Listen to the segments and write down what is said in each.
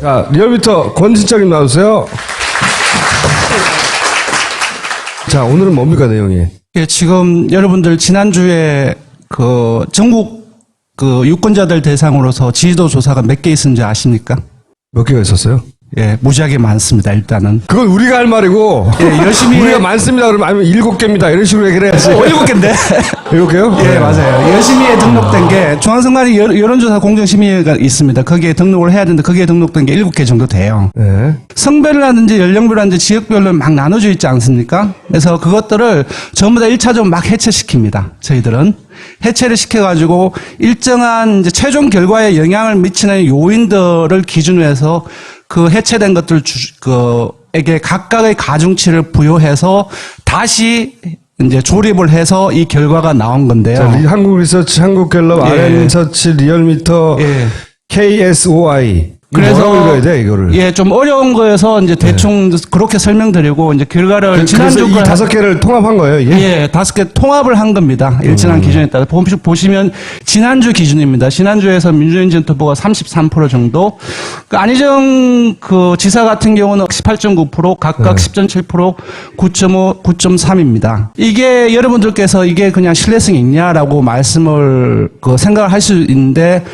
자, 리얼미터 권진철님 나와주세요. 자, 오늘은 뭡니까, 내용이? 예, 지금 여러분들 지난주에 그 전국 그 유권자들 대상으로서 지지도 조사가 몇 개 있었는지 아십니까? 몇 개가 있었어요? 예, 무지하게 많습니다, 일단은. 그건 우리가 할 말이고. 예, 열심히. 우리가 많습니다. 그러면 아니면 7개입니다. 이런 식으로 얘기를 해야지. 7개인데? 7개요? 예, 맞아요. 열심히 등록된 게, 중앙선관위 여론조사 공정심의가 있습니다. 거기에 등록을 해야 되는데, 거기에 등록된 게 7개 정도 돼요. 네. 성별이라든지 연령별이라든지 지역별로 막 나눠져 있지 않습니까? 그래서 그것들을 전부 다 1차적으로 막 해체시킵니다. 저희들은. 해체를 시켜가지고 일정한 이제 최종 결과에 영향을 미치는 요인들을 기준으로 해서 그 해체된 것들 에게 각각의 가중치를 부여해서 다시 이제 조립을 해서 이 결과가 나온 건데요. 자, 한국 리서치, 한국갤럽, 예. RM 리서치, 리얼미터, 예. KSOI. 그래서 뭐라고 읽어야 돼, 이거를? 예, 좀 어려운 거여서 이제 대충 그렇게 설명드리고 이제 결과를 그래서 지난주 이 5개를 통합한 거예요, 이게? 예, 5개 통합을 한 겁니다. 일정한 기준에 따라. 보시면 지난주 기준입니다. 지난주에서 민주연진 전투보가 33% 정도. 그 안희정 그 지사 같은 경우는 18.9%, 각각 10.7%, 9.5, 9.3입니다. 이게 여러분들께서 이게 그냥 신뢰성이 있냐라고 말씀을 그 생각을 할 수 있는데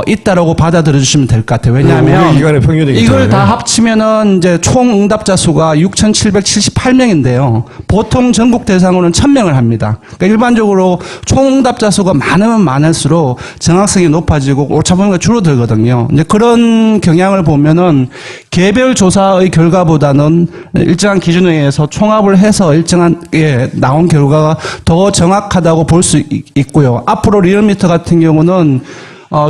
있다라고 받아들여 주시면 될 것 같아요. 왜냐하면 이간의 평균이 이걸 다 합치면은 이제 총 응답자 수가 6,778명인데요. 보통 전국 대상으로는 1,000명을 합니다. 그러니까 일반적으로 총 응답자 수가 많으면 많을수록 정확성이 높아지고 오차범위가 줄어들거든요. 이제 그런 경향을 보면은 개별 조사의 결과보다는 일정한 기준에 의해서 총합을 해서 일정한 나온 결과가 더 정확하다고 볼 수 있고요. 앞으로 리얼미터 같은 경우는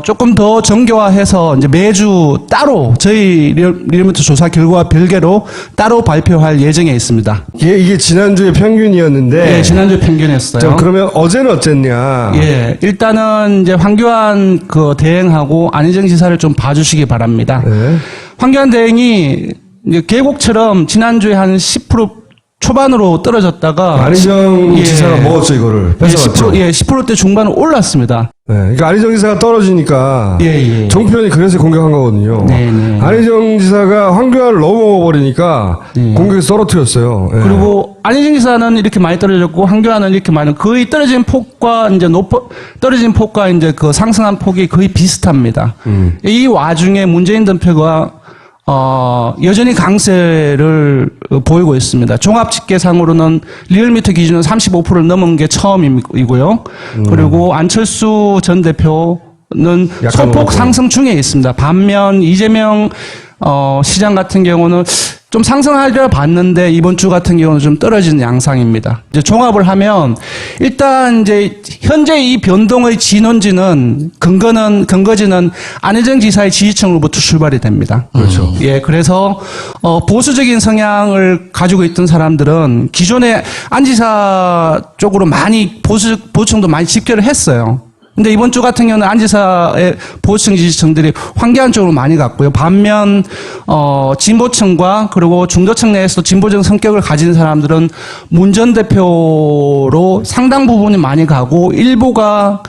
조금 더 정교화해서 이제 매주 따로 저희 리얼미터 조사 결과 별개로 따로 발표할 예정에 있습니다. 이게 지난주에 평균이었는데. 예, 지난주 평균했어요. 자, 그러면 어제는 어쨌냐? 예, 일단은 이제 황교안 그 대행하고 안희정 지사를 좀 봐주시기 바랍니다. 네. 황교안 대행이 이제 계곡처럼 지난주에 한 10% 초반으로 떨어졌다가 안희정 지사가 먹었죠, 이거를. 뺏어갔죠. 10%대 중반으로 올랐습니다. 네, 그러니까 안희정 지사가 떨어지니까 정표현이 그래서 공격한 거거든요. 네네. 안희정 지사가 황교안을 너무 먹어버리니까 공격에서 떨어뜨렸어요. 네. 그리고 안희정 지사는 이렇게 많이 떨어졌고 황교안은 이렇게 많이 거의 떨어진 폭과 이제 떨어진 폭과 이제 그 상승한 폭이 거의 비슷합니다. 이 와중에 문재인 대표가 여전히 강세를 보이고 있습니다. 종합 집계상으로는 리얼미터 기준은 35%를 넘은 게 처음이고요. 그리고 안철수 전 대표는 소폭 상승 중에 있습니다. 반면 이재명 시장 같은 경우는 좀 상승하려 봤는데 이번 주 같은 경우는 좀 떨어지는 양상입니다. 이제 종합을 하면 일단 이제 현재 이 변동의 진원지는 근거지는 안희정 지사의 지지층으로부터 출발이 됩니다. 그렇죠. 예, 그래서 보수적인 성향을 가지고 있던 사람들은 기존에 안 지사 쪽으로 많이 보수층도 많이 집결을 했어요. 근데 이번 주 같은 경우는 안 지사의 보수층 지지층들이 황교안 쪽으로 많이 갔고요. 반면 진보층과 그리고 중도층 내에서도 진보적 성격을 가진 사람들은 문 전 대표로 상당 부분이 많이 가고 일부가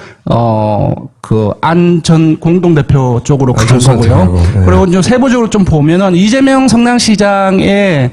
그 안 전 공동대표 쪽으로 간 거고요. 네. 그리고 좀 세부적으로 좀 보면은 이재명 성남시장의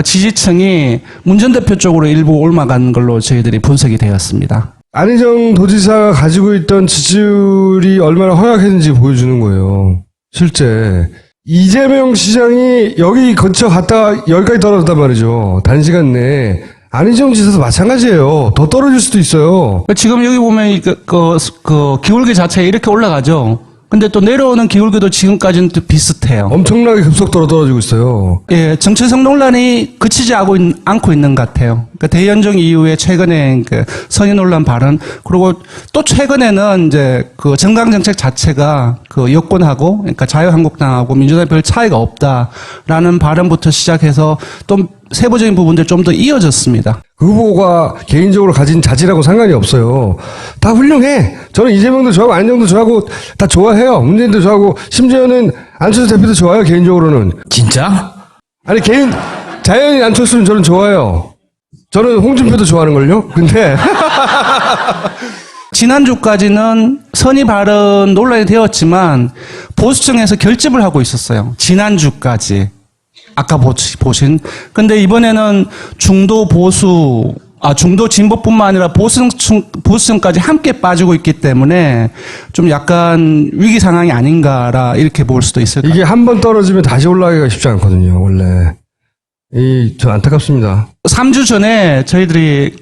지지층이 문 전 대표 쪽으로 일부 옮아간 걸로 저희들이 분석이 되었습니다. 안희정 도지사가 가지고 있던 지지율이 얼마나 허약했는지 보여주는 거예요. 실제. 이재명 시장이 여기 거쳐 갔다가 여기까지 떨어졌단 말이죠. 단시간 내에. 안희정 지사도 마찬가지예요. 더 떨어질 수도 있어요. 지금 여기 보면 그 기울기 자체가 이렇게 올라가죠. 근데 또 내려오는 기울기도 지금까지는 또 비슷해요. 엄청나게 급속도로 떨어지고 있어요. 예, 정체성 논란이 그치지 않고 있는 것 같아요. 그러니까 대연정 이후에 최근에 그 선의 논란 발언, 그리고 또 최근에는 이제 그 정강 정책 자체가 그 여권하고, 그러니까 자유한국당하고 민주당에 별 차이가 없다라는 발언부터 시작해서 또 세부적인 부분들 좀 더 이어졌습니다. 그 후보가 개인적으로 가진 자질하고 상관이 없어요. 다 훌륭해. 저는 이재명도 좋아하고 안희정도 좋아하고 다 좋아해요. 문재인도 좋아하고 심지어는 안철수 대표도 좋아요. 개인적으로는. 진짜? 아니 자연인 안철수는 저는 좋아요. 저는 홍준표도 좋아하는걸요. 근데 지난주까지는 선의 발언 논란이 되었지만 보수층에서 결집을 하고 있었어요. 지난주까지. 아까 보신. 근데 이번에는 중도 진보뿐만 아니라 보수층까지 함께 빠지고 있기 때문에 좀 약간 위기 상황이 아닌가라 이렇게 볼 수도 있을 것 같아요. 이게 한 번 떨어지면 다시 올라가기가 쉽지 않거든요, 원래. 좀 안타깝습니다. 3주 전에 저희들이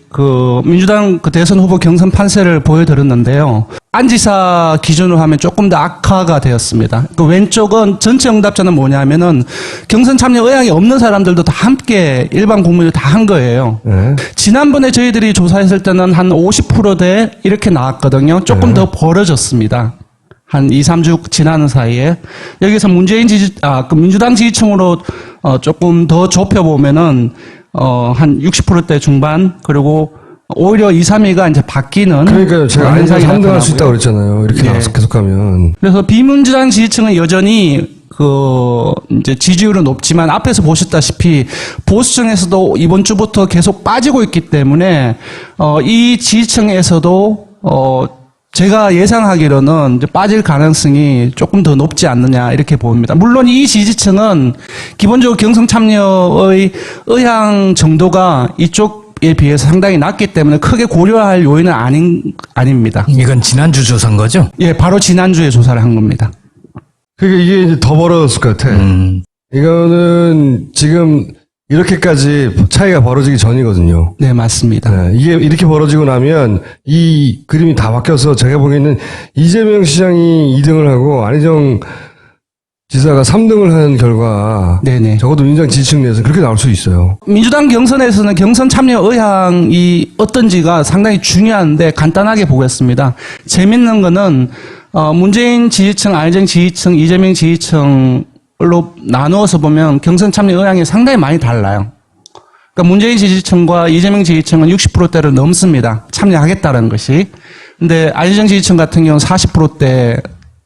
민주당 대선 후보 경선 판세를 보여드렸는데요. 안지사 기준으로 하면 조금 더 악화가 되었습니다. 왼쪽은 전체 응답자는 뭐냐면은 경선 참여 의향이 없는 사람들도 다 함께 일반 국민들 다 한 거예요. 네. 지난번에 저희들이 조사했을 때는 한 50%대 이렇게 나왔거든요. 조금 더 벌어졌습니다. 한 2, 3주 지나는 사이에. 여기서 민주당 지지층으로 조금 더 좁혀보면은, 한 60%대 중반, 그리고 오히려 2, 3위가 이제 바뀌는. 그러니까요. 제가 그런 안에서 현상이 3등 할 수 나타나고요. 있다고 그랬잖아요. 이렇게 예. 계속하면. 그래서 비민주당 지지층은 여전히 이제 지지율은 높지만 앞에서 보셨다시피 보수층에서도 이번 주부터 계속 빠지고 있기 때문에, 이 지지층에서도, 제가 예상하기로는 이제 빠질 가능성이 조금 더 높지 않느냐 이렇게 보입니다. 물론 이 지지층은 기본적으로 경선 참여의 의향 정도가 이쪽에 비해서 상당히 낮기 때문에 크게 고려할 요인은 아닙니다. 이건 지난주 조사인 거죠? 예, 바로 지난주에 조사를 한 겁니다. 그러니까 이게 이제 더 벌어졌을 것 같아. 이거는 지금 이렇게까지 차이가 벌어지기 전이거든요. 네, 맞습니다. 네, 이게 이렇게 벌어지고 나면 이 그림이 다 바뀌어서 제가 보기에는 이재명 시장이 2등을 하고 안희정 지사가 3등을 한 결과 네네. 적어도 민주당 지지층 내에서 그렇게 나올 수 있어요. 민주당 경선에서는 경선 참여 의향이 어떤지가 상당히 중요한데 간단하게 보겠습니다. 재밌는 거는 문재인 지지층, 안희정 지지층, 이재명 지지층 로 나누어서 보면 경선 참여 의향이 상당히 많이 달라요. 그러니까 문재인 지지층과 이재명 지지층은 60%대를 넘습니다. 참여하겠다는 것이. 근데 안희정 지지층 같은 경우는 40%대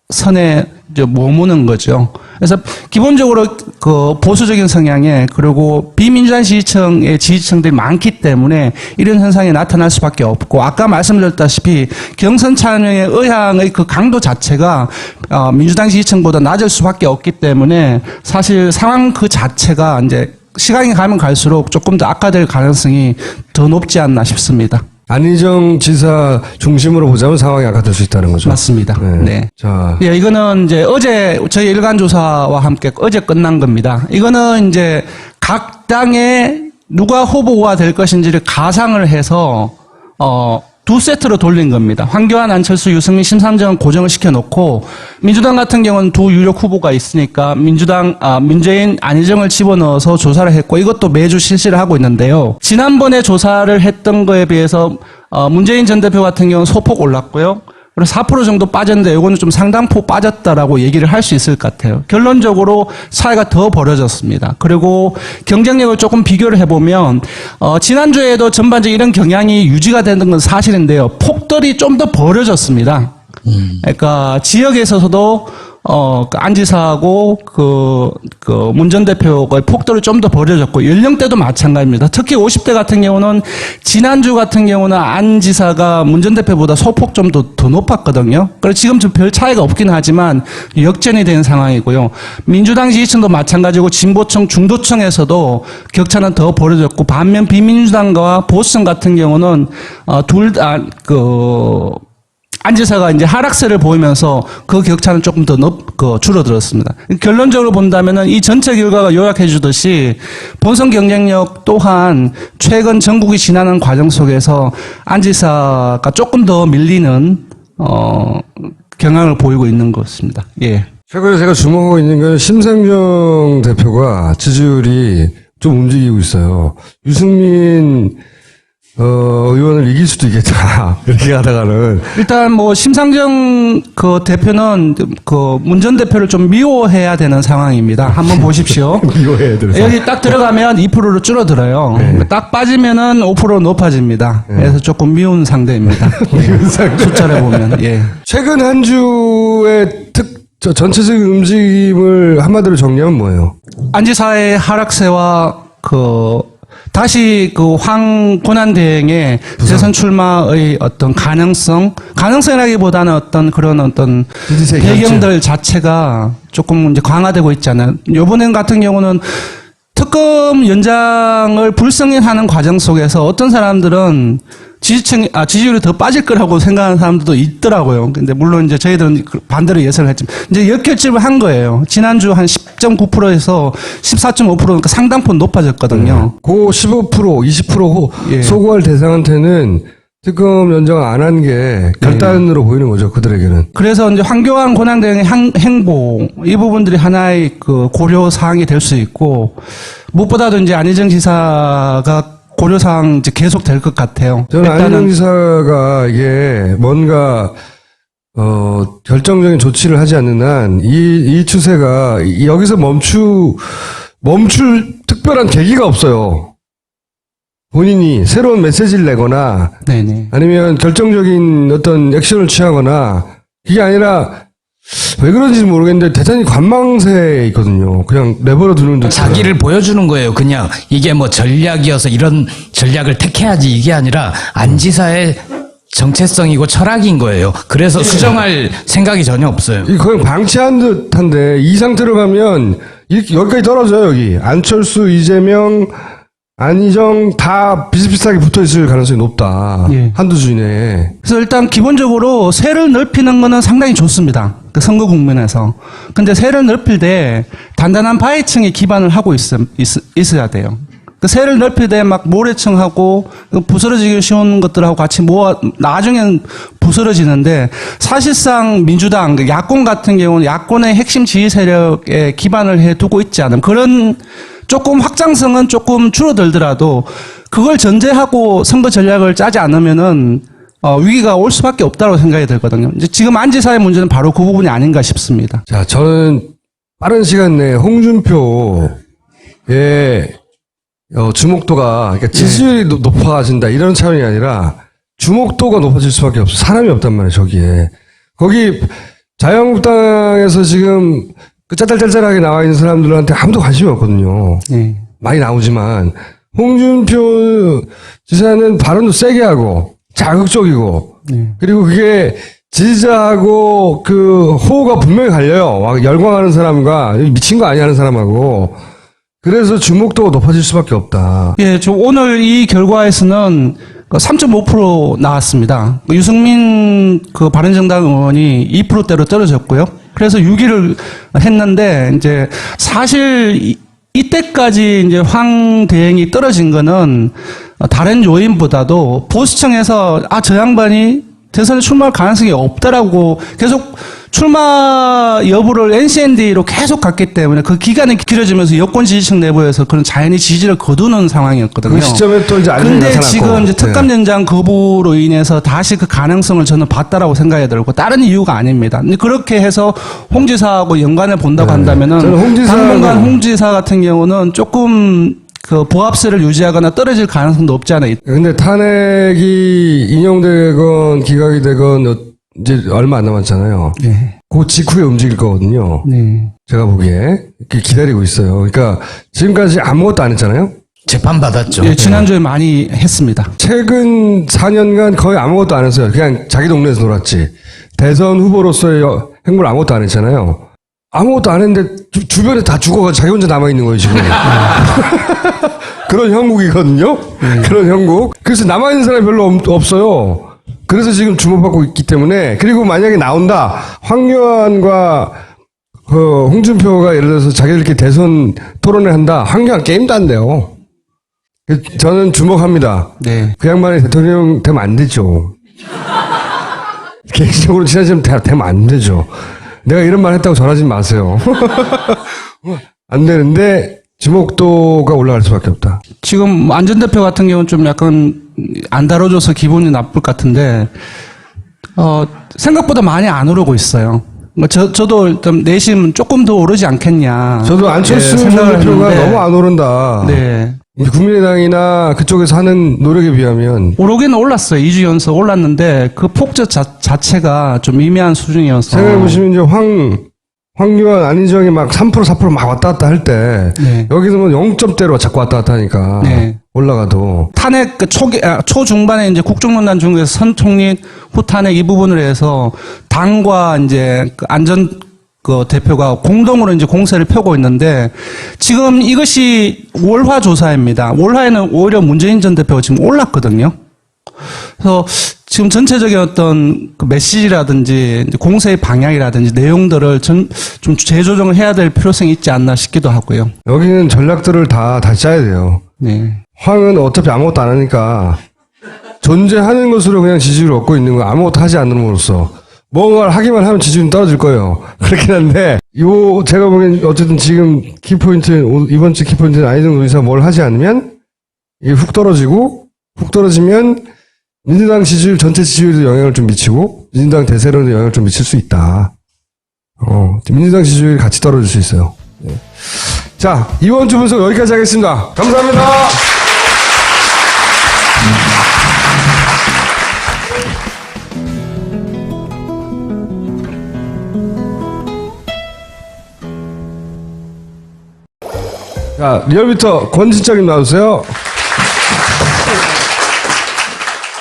선에 이제 머무는 거죠. 그래서 기본적으로 보수적인 성향에 그리고 비민주당 지지층의 지지층들이 많기 때문에 이런 현상이 나타날 수밖에 없고 아까 말씀드렸다시피 경선 참여의 의향의 강도 자체가 민주당 지지층보다 낮을 수밖에 없기 때문에 사실 상황 그 자체가 이제 시간이 가면 갈수록 조금 더 악화될 가능성이 더 높지 않나 싶습니다. 안희정 지사 중심으로 보자면 상황이 악화될 수 있다는 거죠. 맞습니다. 네. 자, 예, 이거는 이제 어제 저희 일간 조사와 함께 어제 끝난 겁니다. 이거는 이제 각 당에 누가 후보가 될 것인지를 가상을 해서 두 세트로 돌린 겁니다. 황교안, 안철수, 유승민, 심상정은 고정을 시켜놓고 민주당 같은 경우는 두 유력 후보가 있으니까 문재인, 안희정을 집어넣어서 조사를 했고 이것도 매주 실시를 하고 있는데요. 지난번에 조사를 했던 거에 비해서 문재인 전 대표 같은 경우는 소폭 올랐고요. 그리고 4% 정도 빠졌는데 이거는 좀 상당폭 빠졌다라고 얘기를 할 수 있을 것 같아요. 결론적으로 차이가 더 벌어졌습니다. 그리고 경쟁력을 조금 비교를 해보면 지난주에도 전반적으로 이런 경향이 유지가 되는 건 사실인데요. 폭들이 좀 더 벌어졌습니다. 그러니까 지역에서도 안 지사하고 문 전 대표가 폭도를 좀 더 벌어졌고 연령대도 마찬가지입니다. 특히 50대 같은 경우는 지난주 같은 경우는 안 지사가 문 전 대표보다 소폭 좀 더 높았거든요. 그래서 지금 좀 별 차이가 없긴 하지만 역전이 된 상황이고요. 민주당 지지층도 마찬가지고 진보층, 중도층에서도 격차는 더 벌어졌고 반면 비민주당과 보수층 같은 경우는 안 지사가 이제 하락세를 보이면서 그 격차는 조금 더 줄어들었습니다. 결론적으로 본다면은 이 전체 결과가 요약해 주듯이 본선 경쟁력 또한 최근 전국이 지나는 과정 속에서 안 지사가 조금 더 밀리는 경향을 보이고 있는 것 같습니다. 예. 최근에 제가 주목하고 있는 건 심상정 대표가 지지율이 좀 움직이고 있어요. 유승민 의원을 이길 수도 있겠다. 이렇게 하다가는. 일단 심상정 대표는 문 전 대표를 좀 미워해야 되는 상황입니다. 한번 보십시오. 미워해야 되는 여기 딱 들어가면 2%로 줄어들어요. 네. 딱 빠지면은 5% 높아집니다. 그래서 조금 미운 상대입니다. 미운 상대. 숫자를 보면, 예. 최근 한 주의 전체적인 움직임을 한마디로 정리하면 뭐예요? 안지사의 하락세와 다시 그 황 권한대행의 대선 출마의 어떤 가능성이라기보다는 어떤 그런 어떤 인지세 배경들 자체가 조금 이제 강화되고 있잖아요. 이번 같은 경우는 특검 연장을 불승인하는 과정 속에서 어떤 사람들은 지지율이 더 빠질 거라고 생각하는 사람들도 있더라고요. 근데 물론 이제 저희들은 반대로 예상을 했지만 이제 역결집을 한 거예요. 지난주 한 10.9%에서 14.5%니까 상당폭 높아졌거든요. 그 15%, 20% 예. 소구할 대상한테는 특검 연장 안 한 게 결단으로 보이는 거죠, 그들에게는. 그래서 이제 황교안 권한대행의 행보 이 부분들이 하나의 그 고려 사항이 될 수 있고 무엇보다도 이제 안희정 지사가 고려 사항 이제 계속 될 것 같아요. 저는 안희정 지사가 이게 뭔가 결정적인 조치를 하지 않는 한 이 추세가 여기서 멈출 특별한 계기가 없어요. 본인이 새로운 메시지를 내거나 네네. 아니면 결정적인 어떤 액션을 취하거나 그게 아니라 왜 그런지 모르겠는데 대단히 관망세에 있거든요. 그냥 내버려 두는 듯. 자기를 보여주는 거예요. 그냥 이게 뭐 전략이어서 이런 전략을 택해야지 이게 아니라 안 지사의 정체성이고 철학인 거예요. 그래서 수정할 생각이 전혀 없어요. 이 거의 방치한 듯한데 이 상태로 가면 이렇게 여기까지 떨어져요. 여기 안철수, 이재명, 안희정 다 비슷비슷하게 붙어있을 가능성이 높다. 예. 한두 주 이내에. 그래서 일단 기본적으로 세를 넓히는 거는 상당히 좋습니다. 그 선거 국면에서. 근데 세를 넓힐 때 단단한 바위층에 기반을 하고 있어야 돼요. 그 세를 넓힐 때 막 모래층하고 부스러지기 쉬운 것들하고 같이 나중에는 부스러지는데 사실상 민주당, 그 야권 같은 경우는 야권의 핵심 지지 세력에 기반을 해 두고 있지 않은 그런 조금 확장성은 조금 줄어들더라도 그걸 전제하고 선거 전략을 짜지 않으면은 위기가 올 수밖에 없다고 생각이 들거든요. 이제 지금 안 지사의 문제는 바로 그 부분이 아닌가 싶습니다. 자, 저는 빠른 시간 내에 홍준표의 주목도가 그러니까 지지율이 높아진다 이런 차원이 아니라 주목도가 높아질 수밖에 없어. 사람이 없단 말이에요. 저기에. 거기 자유한국당에서 지금 그 짤짤짤짤하게 나와 있는 사람들한테 아무도 관심이 없거든요. 네. 많이 나오지만 홍준표 지사는 발언도 세게 하고 자극적이고 그리고 그게 지지자하고 그 호가 분명히 갈려요. 막 열광하는 사람과 미친 거 아니야 하는 사람하고. 그래서 주목도가 높아질 수밖에 없다. 예, 저 오늘 이 결과에서는 3.5% 나왔습니다. 유승민 그 바른정당 의원이 2%대로 떨어졌고요. 그래서 6위를 했는데 이제 사실 이때까지 이제 황 대행이 떨어진 거는 다른 요인보다도 보수층에서 저 양반이 대선에 출마할 가능성이 없다라고 계속 출마 여부를 NCND로 계속 갔기 때문에 그 기간이 길어지면서 여권 지지층 내부에서 그런 자연히 지지를 거두는 상황이었거든요. 그 시점에 또 이제 안정이 근데 나타났고. 지금 이제 특감 연장 거부로 인해서 다시 그 가능성을 저는 봤다라고 생각이 들고 다른 이유가 아닙니다. 근데 그렇게 해서 홍 지사하고 연관을 본다고 한다면은 당분간 홍 지사 같은 경우는 조금 그 보합세를 유지하거나 떨어질 가능성도 없지 않아 있다. 근데 탄핵이 인용되건 기각이 되건 이제 얼마 안 남았잖아요. 네. 그 직후에 움직일 거거든요. 네. 제가 보기에 이렇게 기다리고 있어요. 그러니까 지금까지 아무것도 안 했잖아요. 재판 받았죠. 예, 지난주에 많이 했습니다. 최근 4년간 거의 아무것도 안 했어요. 그냥 자기 동네에서 놀았지. 대선 후보로서의 행보를 아무것도 안 했잖아요. 아무것도 안 했는데 주변에 다 죽어가지고 자기 혼자 남아있는 거예요, 지금. 그런 형국이거든요. 그런 형국. 그래서 남아있는 사람이 별로 없어요. 그래서 지금 주목받고 있기 때문에. 그리고 만약에 나온다. 황교안과 홍준표가 예를 들어서 자기들끼리 대선 토론을 한다. 황교안 게임도 안 돼요. 저는 주목합니다. 네. 그 양반이 대통령 되면 안 되죠. 개인적으로 친하지만 되면 안 되죠. 내가 이런 말 했다고 전하지 마세요. 안 되는데 주목도가 올라갈 수밖에 없다. 지금 안전 대표 같은 경우는 좀 약간 안 다뤄줘서 기분이 나쁠 것 같은데 생각보다 많이 안 오르고 있어요. 저도 일단 내심 조금 더 오르지 않겠냐. 저도 안철수 생각을 대표가 했는데, 너무 안 오른다. 네. 국민의당이나 그쪽에서 하는 노력에 비하면 오르기는 올랐어요. 2주 연속 올랐는데 그 폭저 자체가 좀 미미한 수준이어서. 생각해보시면 이제 황교안, 안희정이 막 3%, 4% 막 왔다 갔다 할 때, 네. 여기서 뭐 0점대로 자꾸 왔다 갔다 하니까, 네. 올라가도. 탄핵 초중반에 이제 국정농단 중에서 선총리 후탄핵 이 부분을 해서 당과 이제 그 안전 그 대표가 공동으로 이제 공세를 펴고 있는데 지금 이것이 월화 조사입니다. 월화에는 오히려 문재인 전 대표가 지금 올랐거든요. 그래서 지금 전체적인 어떤 그 메시지라든지 이제 공세의 방향이라든지 내용들을 좀 재조정을 해야 될 필요성이 있지 않나 싶기도 하고요. 여기는 전략들을 다 짜야 돼요. 네. 황은 어차피 아무것도 안 하니까, 존재하는 것으로 그냥 지지를 얻고 있는 거 아무것도 하지 않음으로써. 뭔가를 하기만 하면 지지율은 떨어질 거예요. 그렇긴 한데, 제가 보기엔 어쨌든 지금 이번 주 키포인트는 안희정 의사가 뭘 하지 않으면, 이게 훅 떨어지면, 민주당 지지율, 전체 지지율에도 영향을 좀 미치고, 민주당 대세론에도 영향을 좀 미칠 수 있다. 민주당 지지율이 같이 떨어질 수 있어요. 네. 자, 이번 주 분석 여기까지 하겠습니다. 감사합니다. 자, 리얼미터 권진적인 나와주세요.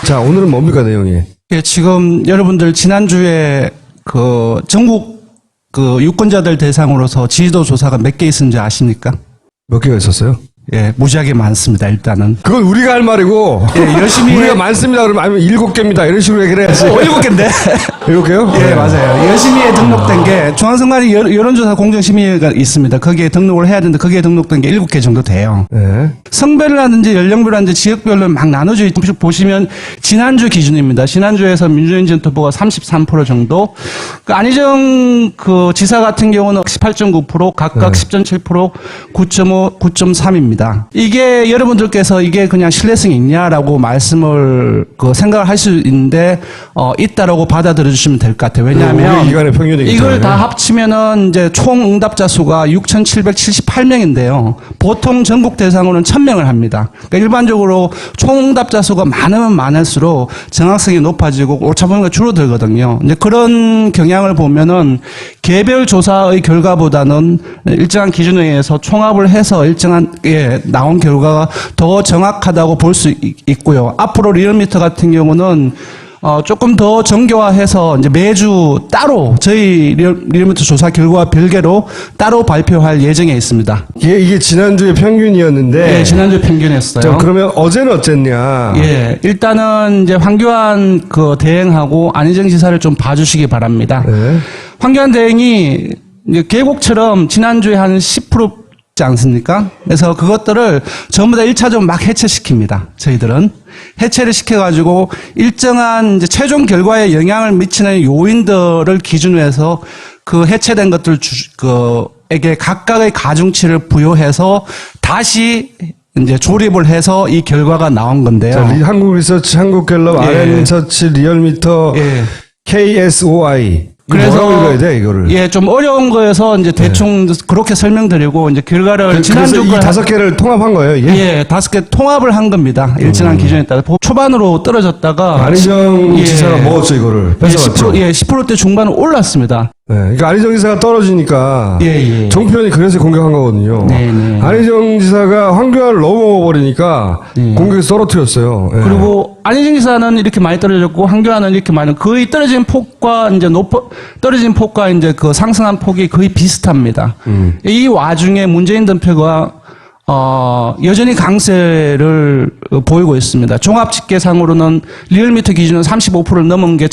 자, 오늘은 뭡니까, 내용이? 예, 지금 여러분들 지난주에 그 전국 그 유권자들 대상으로서 지지도 조사가 몇 개 있었는지 아십니까? 몇 개가 있었어요? 예, 무지하게 많습니다, 일단은. 그건 우리가 할 말이고. 예, 열심히. 우리가 많습니다. 그러면 아니면 7개입니다. 이런 식으로 얘기를 해야지. 7개인데? 7개요? 예, 맞아요. 열심히에 등록된 게 중앙선관위 여론조사 공정심의가 있습니다. 거기에 등록을 해야 되는데 거기에 등록된 게 7개 정도 돼요. 네. 성별이라든지 연령별이라든지 지역별로 막 나눠져 있고 보시면 지난주 기준입니다. 지난주에서 민주인 전 후보가 33% 정도, 그 안희정 그 지사 같은 경우는 18.9%, 각각 10.7%, 9.5, 9.3입니다. 이게 여러분들께서 이게 그냥 신뢰성이 있냐라고 말씀을 그 생각을 할 수 있는데 있다라고 받아들여 주시면 될 것 같아요. 왜냐하면 우리 기관의 평균이기 이걸 때문에. 다 합치면은 이제 총 응답자 수가 6,778명인데요. 보통 전국 대상으로는 1,000명을 합니다. 그러니까 일반적으로 총 응답자 수가 많으면 많을수록 정확성이 높아지고 오차 범위가 줄어들거든요. 이제 그런 경향을 보면은 개별 조사의 결과보다는 일정한 기준에 의해서 총합을 해서 일정한 나온 결과가 더 정확하다고 볼 수 있고요. 앞으로 리얼미터 같은 경우는 조금 더 정교화해서 이제 매주 따로 저희 리얼미터 조사 결과와 별개로 따로 발표할 예정에 있습니다. 이게 지난주에 평균이었는데. 예, 지난주 평균했어요. 자, 그러면 어제는 어쨌냐? 예, 일단은 이제 황교안 그 대행하고 안희정 지사를 좀 봐주시기 바랍니다. 네. 황교안 대행이 이제 계곡처럼 지난주에 한 10% 지 않습니까? 그래서 그것들을 전부 다 1차적으로 막 해체시킵니다. 저희들은. 해체를 시켜가지고 일정한 이제 최종 결과에 영향을 미치는 요인들을 기준으로 해서 그 해체된 것들 에게 각각의 가중치를 부여해서 다시 이제 조립을 해서 이 결과가 나온 건데요. 자, 한국 리서치, 한국갤럽, 예. RM 리서치, 리얼미터, 예. KSOI. 그래서 뭐라고 읽어야 돼, 이거를? 예, 좀 어려운 거여서 이제 대충 그렇게 설명드리고 이제 결과를 그래서 지난주 이 5개를 통합한 거예요, 이게? 예, 5개 통합을 한 겁니다. 일정한 기준에 따라. 초반으로 떨어졌다가 안희정 예. 지사가 먹었죠, 이거를. 예, 뺏어갔죠. 10%대 중반은 올랐습니다. 네, 그러니까 안희정 지사가 떨어지니까 예. 정표현이 그래서 공격한 거거든요. 네. 안희정 지사가 황교안을 너무 먹어버리니까 공격에서 떨어뜨렸어요. 예. 그리고 안희정 지사는 이렇게 많이 떨어졌고 황교안은 이렇게 많이 거의 떨어진 폭과 이제 그 상승한 폭이 거의 비슷합니다. 이 와중에 문재인 대표가 여전히 강세를 보이고 있습니다. 종합 집계상으로는 리얼미터 기준은 35%를 넘은 게